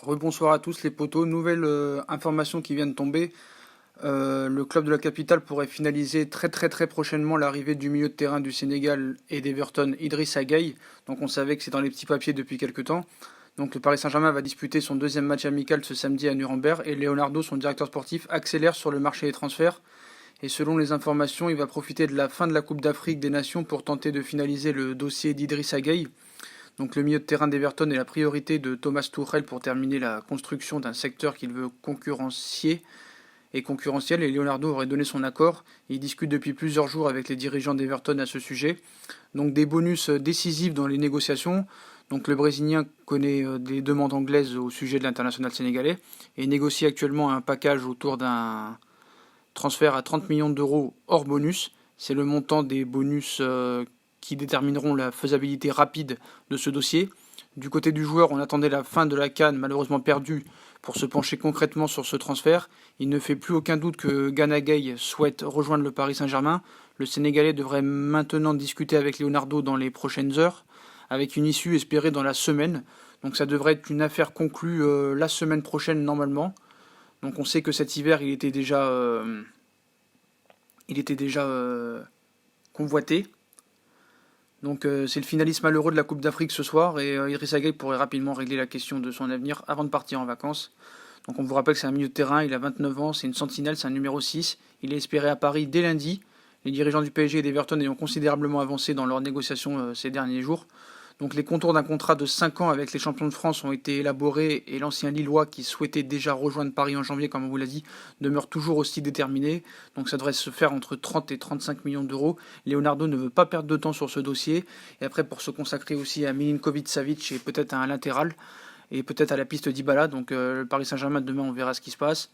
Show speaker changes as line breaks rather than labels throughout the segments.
Rebonsoir à tous les potos, nouvelle information qui vient de tomber. Le club de la capitale pourrait finaliser très prochainement l'arrivée du milieu de terrain du Sénégal et d'Everton, Idrissa Gueye. Donc on savait que c'est dans les petits papiers depuis quelques temps. Donc le Paris Saint-Germain va disputer son deuxième match amical ce samedi à Nuremberg et Leonardo, son directeur sportif, accélère sur le marché des transferts. Et selon les informations, il va profiter de la fin de la Coupe d'Afrique des Nations pour tenter de finaliser le dossier d'Idrissa Gueye. Donc le milieu de terrain d'Everton est la priorité de Thomas Tuchel pour terminer la construction d'un secteur qu'il veut concurrentiel et Leonardo aurait donné son accord. Il discute depuis plusieurs jours avec les dirigeants d'Everton à ce sujet. Donc des bonus décisifs dans les négociations. Donc le Brésilien connaît des demandes anglaises au sujet de l'international sénégalais et négocie actuellement un package autour d'un transfert à 30 millions d'euros hors bonus. C'est le montant des bonus qui détermineront la faisabilité rapide de ce dossier. Du côté du joueur, on attendait la fin de la CAN, malheureusement perdue, pour se pencher concrètement sur ce transfert. Il ne fait plus aucun doute que Gana Gueye souhaite rejoindre le Paris Saint-Germain. Le Sénégalais devrait maintenant discuter avec Leonardo dans les prochaines heures, avec une issue espérée dans la semaine. Donc ça devrait être une affaire conclue la semaine prochaine normalement. Donc on sait que cet hiver, il était déjà convoité. Donc c'est le finaliste malheureux de la Coupe d'Afrique ce soir et Idrissa Gueye pourrait rapidement régler la question de son avenir avant de partir en vacances. Donc on vous rappelle que c'est un milieu de terrain, il a 29 ans, c'est une sentinelle, c'est un numéro 6. Il est espéré à Paris dès lundi. Les dirigeants du PSG et d'Everton ayant considérablement avancé dans leurs négociations ces derniers jours. Donc les contours d'un contrat de 5 ans avec les champions de France ont été élaborés et l'ancien Lillois qui souhaitait déjà rejoindre Paris en janvier, comme on vous l'a dit, demeure toujours aussi déterminé. Donc ça devrait se faire entre 30 et 35 millions d'euros. Leonardo ne veut pas perdre de temps sur ce dossier. Et après pour se consacrer aussi à Milinkovic-Savic et peut-être à un latéral et peut-être à la piste d'Ibala. Donc le Paris Saint-Germain demain on verra ce qui se passe.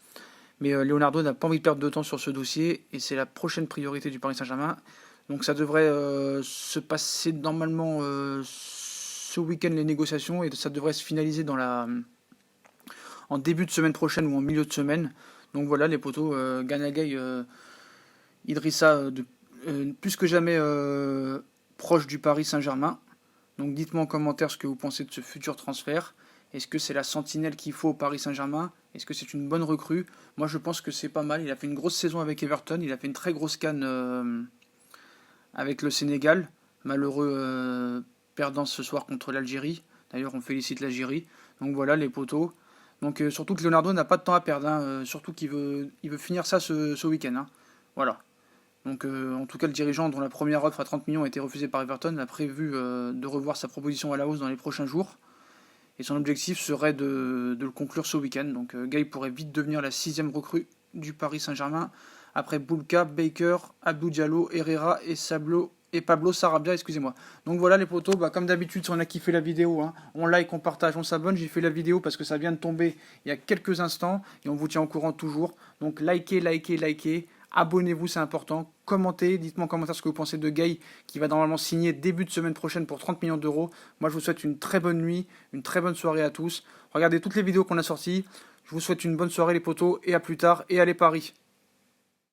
Mais Leonardo n'a pas envie de perdre de temps sur ce dossier et c'est la prochaine priorité du Paris Saint-Germain. Donc ça devrait se passer normalement ce week-end les négociations et ça devrait se finaliser en début de semaine prochaine ou en milieu de semaine. Donc voilà les potos, Gana Gueye, Idrissa plus que jamais proche du Paris Saint-Germain. Donc dites-moi en commentaire ce que vous pensez de ce futur transfert. Est-ce que c'est la sentinelle qu'il faut au Paris Saint-Germain? Est-ce que c'est une bonne recrue? Moi je pense que c'est pas mal. Il a fait une grosse saison avec Everton, il a fait une très grosse CAN avec le Sénégal. Malheureux perdant ce soir contre l'Algérie. D'ailleurs on félicite l'Algérie. Donc voilà les potos. Donc surtout que Leonardo n'a pas de temps à perdre. Surtout qu'il veut finir ça ce week-end. Voilà. Donc en tout cas le dirigeant dont la première offre à 30 millions a été refusée par Everton a prévu de revoir sa proposition à la hausse dans les prochains jours. Et son objectif serait de le conclure ce week-end. Donc Gueye pourrait vite devenir la 6e recrue du Paris Saint-Germain. Après Boulka, Baker, Abdou Diallo, Herrera et Pablo Sarabia, excusez-moi. Donc voilà les potos, comme d'habitude si on a kiffé la vidéo, on like, on partage, on s'abonne. J'ai fait la vidéo parce que ça vient de tomber il y a quelques instants et on vous tient au courant toujours. Donc likez. Abonnez-vous, c'est important. Commentez, dites-moi en commentaire ce que vous pensez de Gueye qui va normalement signer début de semaine prochaine pour 30 millions d'euros. Moi je vous souhaite une très bonne nuit, une très bonne soirée à tous. Regardez toutes les vidéos qu'on a sorties. Je vous souhaite une bonne soirée les potos et à plus tard et allez Paris.